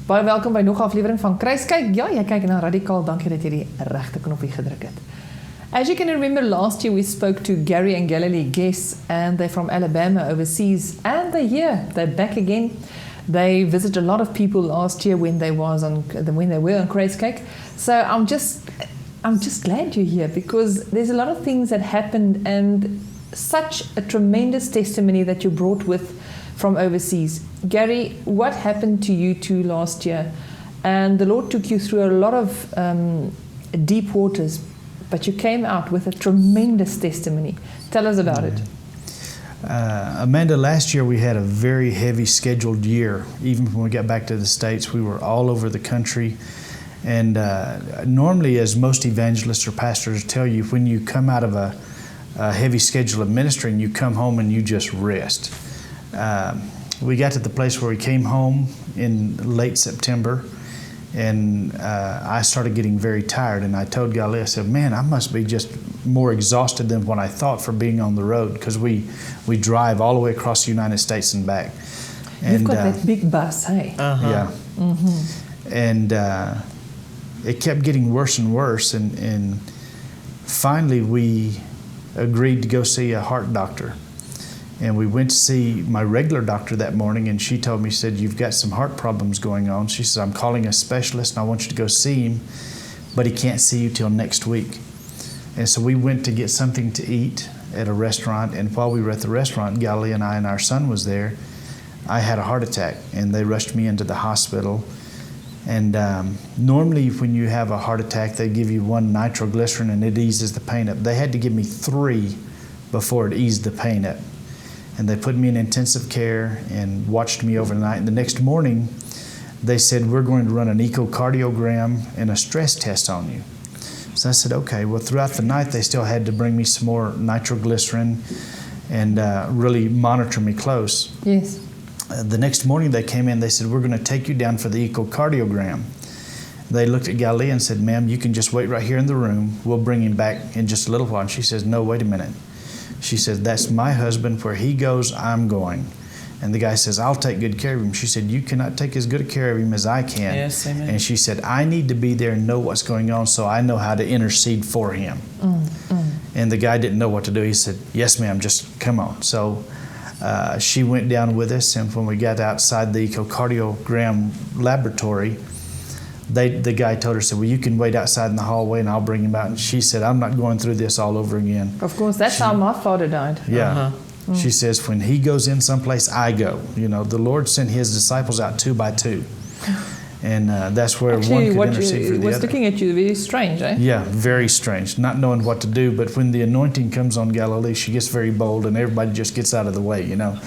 Baie welkom by nog 'n aflewering van Kriuskyk. Ja, jy kyk na Radikaal. Dankie dat jy die regte knoppie gedruk het. As you can remember, last year we spoke to Gary and Galilee guests, and they're from Alabama overseas, and they're here. They're back again. They visited a lot of people last year when they were on Kriuskyk. So I'm just glad you're here, because there's a lot of things that happened and such a tremendous testimony that you brought with from overseas. Gary, what happened to you two last year? And the Lord took you through a lot of deep waters, but you came out with a tremendous testimony. Tell us about it. Amanda, last year we had a very heavy scheduled year. Even when we got back to the States, we were all over the country. And normally, as most evangelists or pastors tell you, when you come out of a heavy schedule of ministering, you come home and you just rest. We got to the place where we came home in late September, and I started getting very tired. And I told Galilee, I said, man, I must be just more exhausted than what I thought for being on the road, because we drive all the way across the United States and back. You've got that big bus, hey? Yeah. Mm-hmm. And it kept getting worse and worse. And finally, we agreed to go see a heart doctor. And we went to see my regular doctor that morning, and she told me, she said, you've got some heart problems going on. She said, I'm calling a specialist, and I want you to go see him, but he can't see you till next week. And so we went to get something to eat at a restaurant, and while we were at the restaurant, Galilee and I and our son was there, I had a heart attack, and they rushed me into the hospital. And normally when you have a heart attack, they give you 1 nitroglycerin and it eases the pain up. They had to give me 3 before it eased the pain up. And they put me in intensive care and watched me overnight. And the next morning, they said, we're going to run an echocardiogram and a stress test on you. So I said, okay. Well, throughout the night, they still had to bring me some more nitroglycerin and really monitor me close. Yes. The next morning they came in, they said, we're going to take you down for the echocardiogram. They looked at Galilee and said, ma'am, you can just wait right here in the room. We'll bring him back in just a little while. And she says, no, wait a minute. She says, that's my husband. Where he goes, I'm going. And the guy says, I'll take good care of him. She said, you cannot take as good a care of him as I can. Yes, amen. And she said, I need to be there and know what's going on so I know how to intercede for him. And the guy didn't know what to do. He said, yes, ma'am, just come on. So she went down with us, and when we got outside the echocardiogram laboratory, the guy told her, said, well, you can wait outside in the hallway and I'll bring him out. And she said, I'm not going through this all over again. Of course, that's how my father died. Yeah. She says, when he goes in someplace, I go. You know, the Lord sent his disciples out 2 by 2. And that's where actually, one could intercede for the other. Was looking at you very strange, eh? Yeah, very strange, not knowing what to do. But when the anointing comes on Galilee, she gets very bold, and everybody just gets out of the way, you know.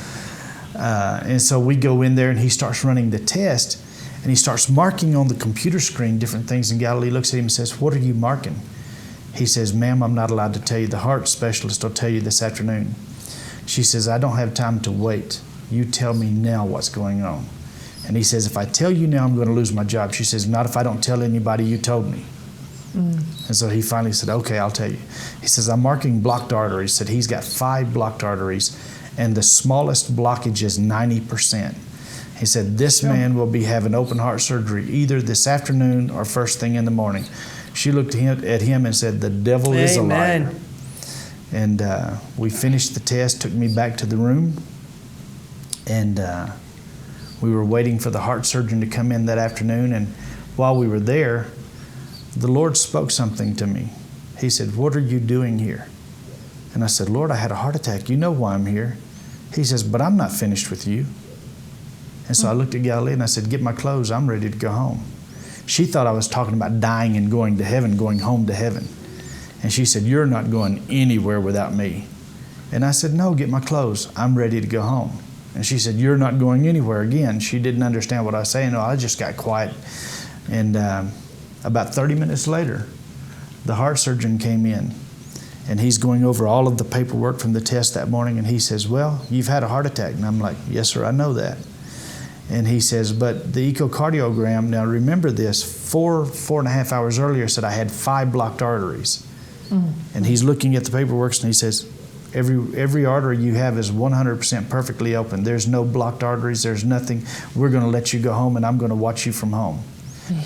And so we go in there, and he starts running the test, and he starts marking on the computer screen different things. And Galilee looks at him and says, what are you marking? He says, ma'am, I'm not allowed to tell you. The heart specialist will tell you this afternoon. She says, I don't have time to wait. You tell me now what's going on. And he says, if I tell you now, I'm going to lose my job. She says, not if I don't tell anybody you told me. And so he finally said, okay, I'll tell you. He says, I'm marking blocked arteries. He said, he's got 5 blocked arteries, and the smallest blockage is 90%. He said, this man will be having open heart surgery either this afternoon or first thing in the morning. She looked at him and said, the devil is a liar. And we finished the test, took me back to the room, and we were waiting for the heart surgeon to come in that afternoon. And while we were there, the Lord spoke something to me. He said, what are you doing here? And I said, Lord, I had a heart attack. You know why I'm here. He says, but I'm not finished with you. And so I looked at Galilee and I said, get my clothes. I'm ready to go home. She thought I was talking about dying and going to heaven, going home to heaven. And she said, you're not going anywhere without me. And I said, no, get my clothes. I'm ready to go home. And she said, you're not going anywhere again. She didn't understand what I was saying. No, I just got quiet. And about 30 minutes later, the heart surgeon came in, and he's going over all of the paperwork from the test that morning. And he says, well, you've had a heart attack. And I'm like, yes, sir, I know that. And he says, but the echocardiogram, now remember this, 4.5 hours earlier said I had 5 blocked arteries. And he's looking at the paperwork and he says, Every artery you have is 100% perfectly open. There's no blocked arteries. There's nothing. We're going to let you go home, and I'm going to watch you from home.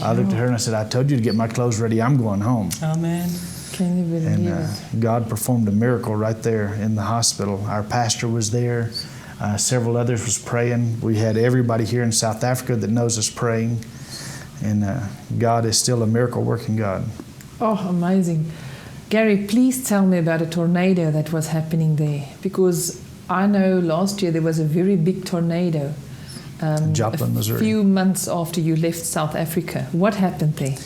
I looked at her and I said, I told you to get my clothes ready. I'm going home. Amen. Can you believe it? God performed a miracle right there in the hospital. Our pastor was there. Several others was praying. We had everybody here in South Africa that knows us praying. And God is still a miracle-working God. Oh, amazing. Gary, please tell me about a tornado that was happening there. Because I know last year there was a very big tornado. Joplin, Missouri. A few months after you left South Africa. What happened there?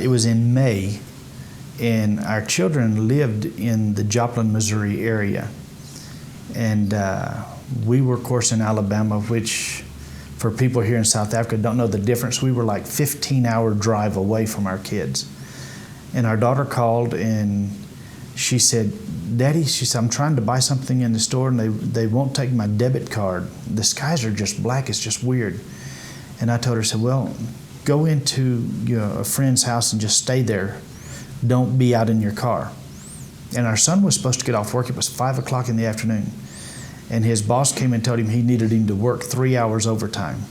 It was in May, and our children lived in the Joplin, Missouri area. And we were, of course, in Alabama, which for people here in South Africa don't know the difference. We were like 15-hour drive away from our kids. And our daughter called and she said, Daddy, she said, I'm trying to buy something in the store and they won't take my debit card. The skies are just black. It's just weird. And I told her, I said, well, go into a friend's house and just stay there. Don't be out in your car. And our son was supposed to get off work. It was 5 o'clock in the afternoon. And his boss came and told him he needed him to work 3 hours overtime.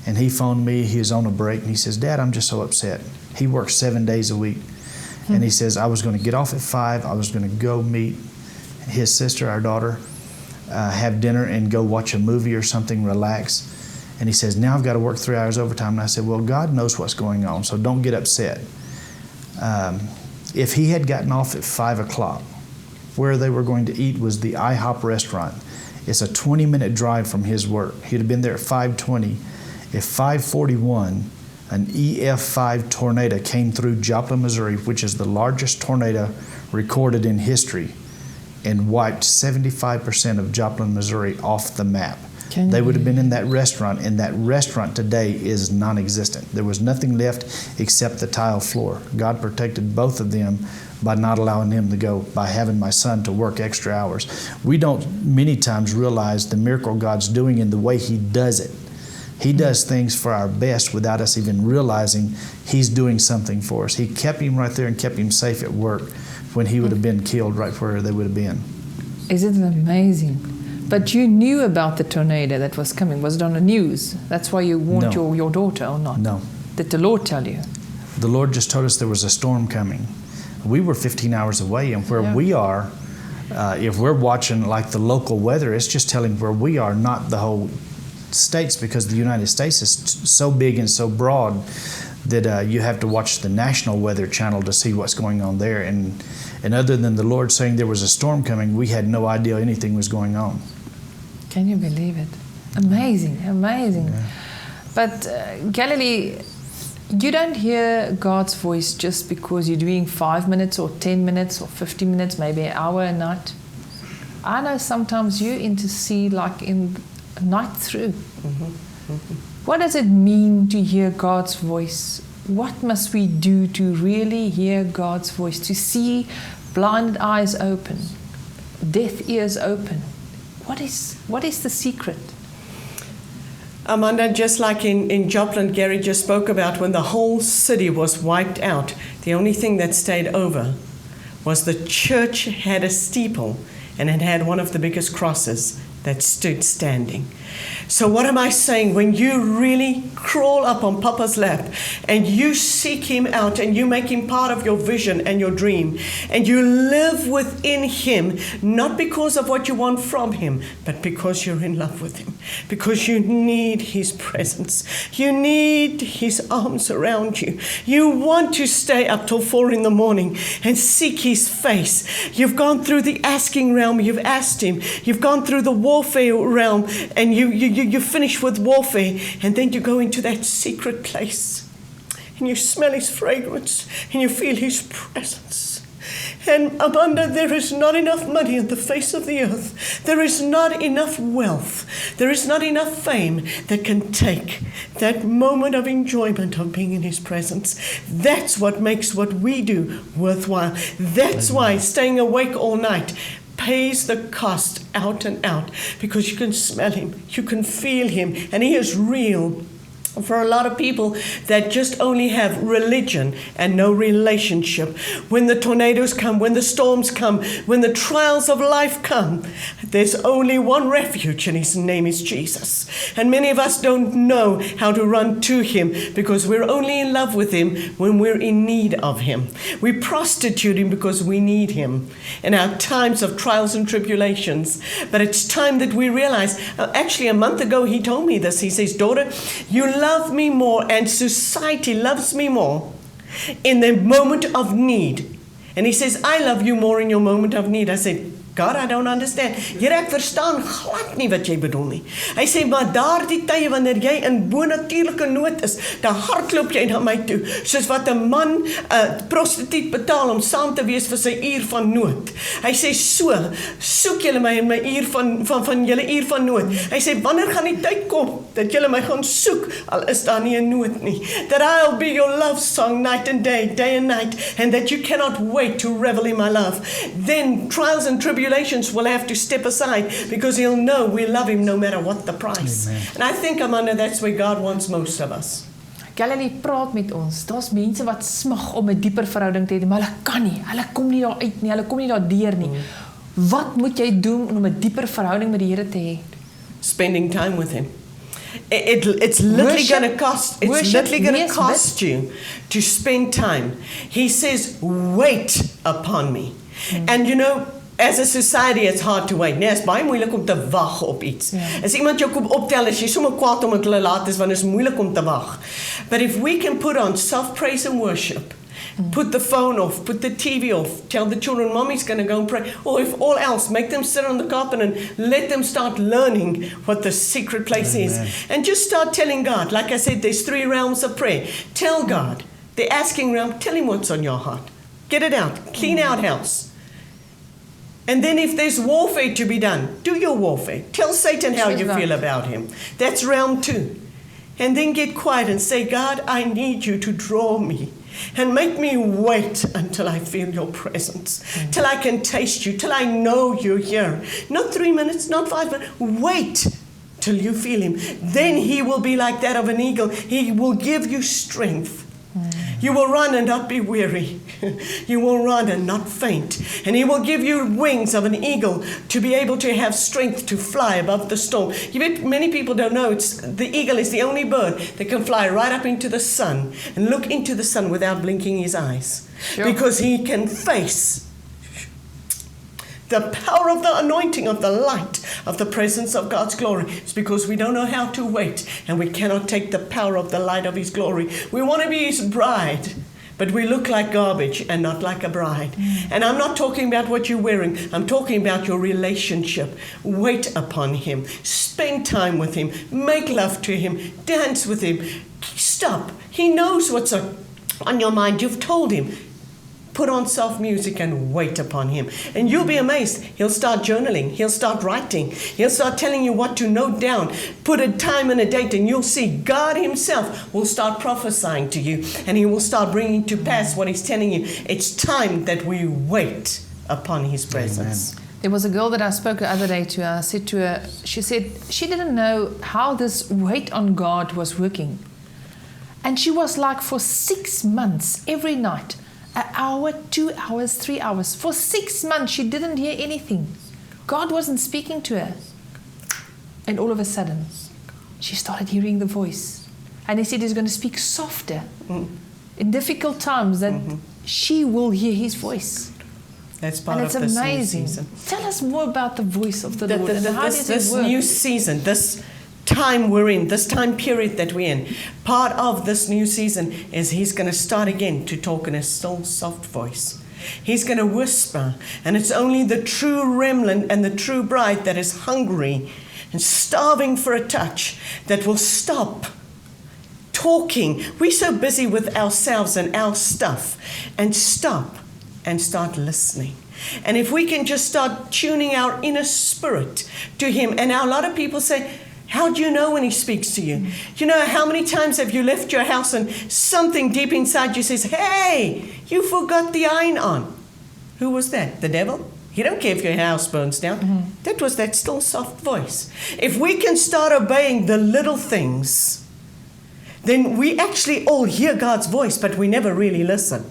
And he phoned me. He was on a break. And he says, Dad, I'm just so upset. He works 7 days a week. And he says, I was going to get off at 5. I was going to go meet his sister, our daughter, have dinner and go watch a movie or something, relax. And he says, now I've got to work 3 hours overtime. And I said, well, God knows what's going on, so don't get upset. If he had gotten off at 5 o'clock, where they were going to eat was the IHOP restaurant. It's a 20-minute drive from his work. He'd have been there at 5:20. At 5:41, an EF5 tornado came through Joplin, Missouri, which is the largest tornado recorded in history, and wiped 75% of Joplin, Missouri off the map. They would have been in that restaurant, and that restaurant today is non-existent. There was nothing left except the tile floor. God protected both of them by not allowing him to go, by having my son to work extra hours. We don't many times realize the miracle God's doing in the way he does it. He does things for our best without us even realizing he's doing something for us. He kept him right there and kept him safe at work when he would have been killed right where they would have been. Isn't it amazing? But you knew about the tornado that was coming. Was it on the news? That's why you warned your daughter, or not? No. Did the Lord tell you? The Lord just told us there was a storm coming. We were 15 hours away, and where we are, if we're watching like the local weather, it's just telling where we are, not the whole states, because the United States is so big and so broad that you have to watch the national weather channel to see what's going on there. And other than the Lord saying there was a storm coming, we had no idea anything was going on. Can you believe it? Amazing, amazing. Yeah. But Galilee, you don't hear God's voice just because you're doing 5 minutes or 10 minutes or 50 minutes, maybe an hour a night. I know sometimes you intercede like in night through. What does it mean to hear God's voice? What must we do to really hear God's voice, to see blinded eyes open, deaf ears open? What is the secret? Amanda, just like in Joplin, Gary just spoke about, when the whole city was wiped out, the only thing that stayed over was the church had a steeple, and it had one of the biggest crosses that stood standing. So what am I saying? When you really crawl up on Papa's lap and you seek him out and you make him part of your vision and your dream, and you live within him, not because of what you want from him, but because you're in love with him, because you need his presence. You need his arms around you. You want to stay up till 4 in the morning and seek his face. You've gone through the asking realm. You've asked him. You've gone through the warfare realm, and you finish with warfare, and then you go into that secret place and you smell his fragrance and you feel his presence. And Amanda, there is not enough money on the face of the earth. There is not enough wealth. There is not enough fame that can take that moment of enjoyment of being in his presence. That's what makes what we do worthwhile. That's why staying awake all night pays the cost out and out, because you can smell him, you can feel him, and he is real. For a lot of people that just only have religion and no relationship, when the tornadoes come, when the storms come, when the trials of life come, there's only one refuge, and his name is Jesus. And many of us don't know how to run to him because we're only in love with him when we're in need of him. We prostitute him because we need him in our times of trials and tribulations. But it's time that we realize, actually a month ago he told me this. He says, daughter, you love me more and society loves me more in the moment of need. And he says, I love you more in your moment of need. I said, God, I don't understand. Here, ek verstaan glad nie wat jy bedoel nie. Hy sê, maar daardie tye wanneer jy in bonatuurlike nood is, dan hardloop jy na my toe, soos wat 'n man 'n prostituut betaal om saam te wees vir sy uur van nood. Hy sê, so, soek julle my in my uur van julle uur van nood. Hy sê, wanneer gaan die tyd kom dat julle my gaan soek, al is daar nie 'n nood nie. That I'll be your love song night and day and night, and that you cannot wait to revel in my love. Then trials and tribulations will have to step aside because he'll know we love him no matter what the price. Amen. And I think, Amanda, that's where God wants most of us. Galilee praat met ons. Daar's mense wat smag om 'n dieper verhouding te hê, maar hulle kan nie. Hulle kom nie daar uit nie. Hulle kom nie daar deur nie. Wat moet jy doen om 'n dieper verhouding met die Here te hê? Spending time with him. It's literally going to cost. It's literally going to cost you to spend time. He says, "Wait upon me," and you know. As a society, it's hard to wait. Nee, is baie moeilik om te wag op iets. As iemand jou kom optel, is jy sommer kwaad omdat hulle laat is, want is moeilik om te wag. But if we can put on soft praise and worship, put the phone off, put the TV off, tell the children, Mommy's going to go and pray, or if all else, make them sit on the carpet and let them start learning what the secret place is. And just start telling God. Like I said, there's 3 realms of prayer. Tell God. The asking realm, tell him what's on your heart. Get it out. Clean out house. And then if there's warfare to be done, do your warfare. Tell Satan how you feel about him. That's realm 2. And then get quiet and say, God, I need you to draw me and make me wait until I feel your presence, till I can taste you, till I know you're here. Not 3 minutes, not 5 minutes. Wait till you feel him. Then he will be like that of an eagle. He will give you strength. You will run and not be weary. You will run and not faint. And he will give you wings of an eagle to be able to have strength to fly above the storm. Many people don't know the eagle is the only bird that can fly right up into the sun and look into the sun without blinking his eyes. Sure. Because he can face the power of the anointing of the light of the presence of God's glory. It's because we don't know how to wait and we cannot take the power of the light of his glory. We want to be his bride, but we look like garbage and not like a bride. And I'm not talking about what you're wearing. I'm talking about your relationship. Wait upon him. Spend time with him. Make love to him. Dance with him. Stop. He knows what's on your mind. You've told him. Put on soft music and wait upon him. And you'll be amazed. He'll start journaling. He'll start writing. He'll start telling you what to note down. Put a time and a date and you'll see God himself will start prophesying to you. And he will start bringing to pass what he's telling you. It's time that we wait upon his presence. Amen. There was a girl that I spoke the other day to. I said to her, she said she didn't know how this wait on God was working. And she was like for 6 months, every night, an hour, 2 hours, 3 hours. For 6 months, she didn't hear anything. God wasn't speaking to her. And all of a sudden, she started hearing the voice. And he said he's going to speak softer in difficult times, that she will hear his voice. That's part and of it's this amazing. new season. Tell us more about the voice of the Lord. And how does this it work? new season, this time we're in, this time period that we're in, part of this new season is he's going to start again to talk in a still, soft voice. He's going to whisper, and it's only the true remnant and the true bride that is hungry and starving for a touch that will stop talking. We're so busy with ourselves and our stuff, and stop and start listening. And if we can just start tuning our inner spirit to him, and now a lot of people say, how do you know when he speaks to you? You know, how many times have you left your house and something deep inside you says, hey, you forgot the iron on. Who was that? The devil? He don't care if your house burns down. That was that still soft voice. If we can start obeying the little things, then we actually all hear God's voice, but we never really listen.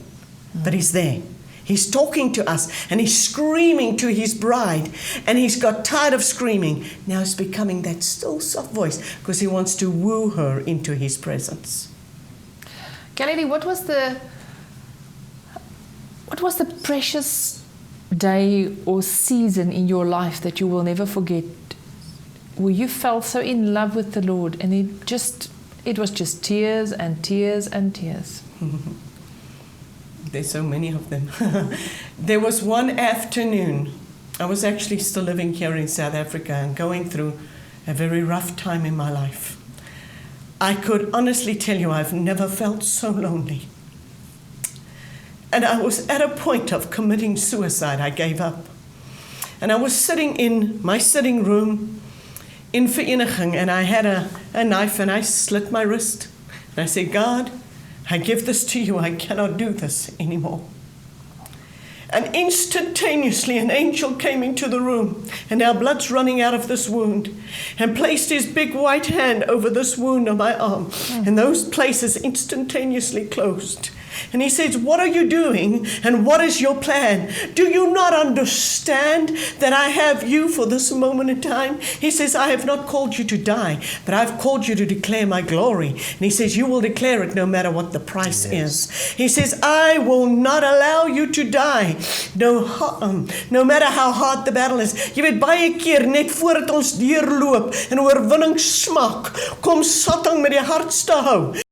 But He's there. He's talking to us, and He's screaming to His bride, and He's got tired of screaming. Now He's becoming that still soft voice because He wants to woo her into His presence. Galilee, what was the precious day or season in your life that you will never forget, where you felt so in love with the Lord, and it was just tears and tears and tears? There's so many of them. There was one afternoon, I was actually still living here in South Africa and going through a very rough time in my life. I could honestly tell you I've never felt so lonely. And I was at a point of committing suicide. I gave up. And I was sitting in my sitting room in Vereniging, and I had a knife, and I slit my wrist. And I said, God, I give this to you. I cannot do this anymore. And instantaneously an angel came into the room, and now blood's running out of this wound, and placed his big white hand over this wound on my arm. And those places instantaneously closed. And he says, what are you doing, and what is your plan? Do you not understand that I have you for this moment in time? He says, I have not called you to die, but I've called you to declare my glory. And he says, you will declare it no matter what the price is. He says, I will not allow you to die, no matter how hard the battle is. Jy weet, baie keer net voordat ons deurloop en oorwinning smaak, kom Satan met die hardste hou.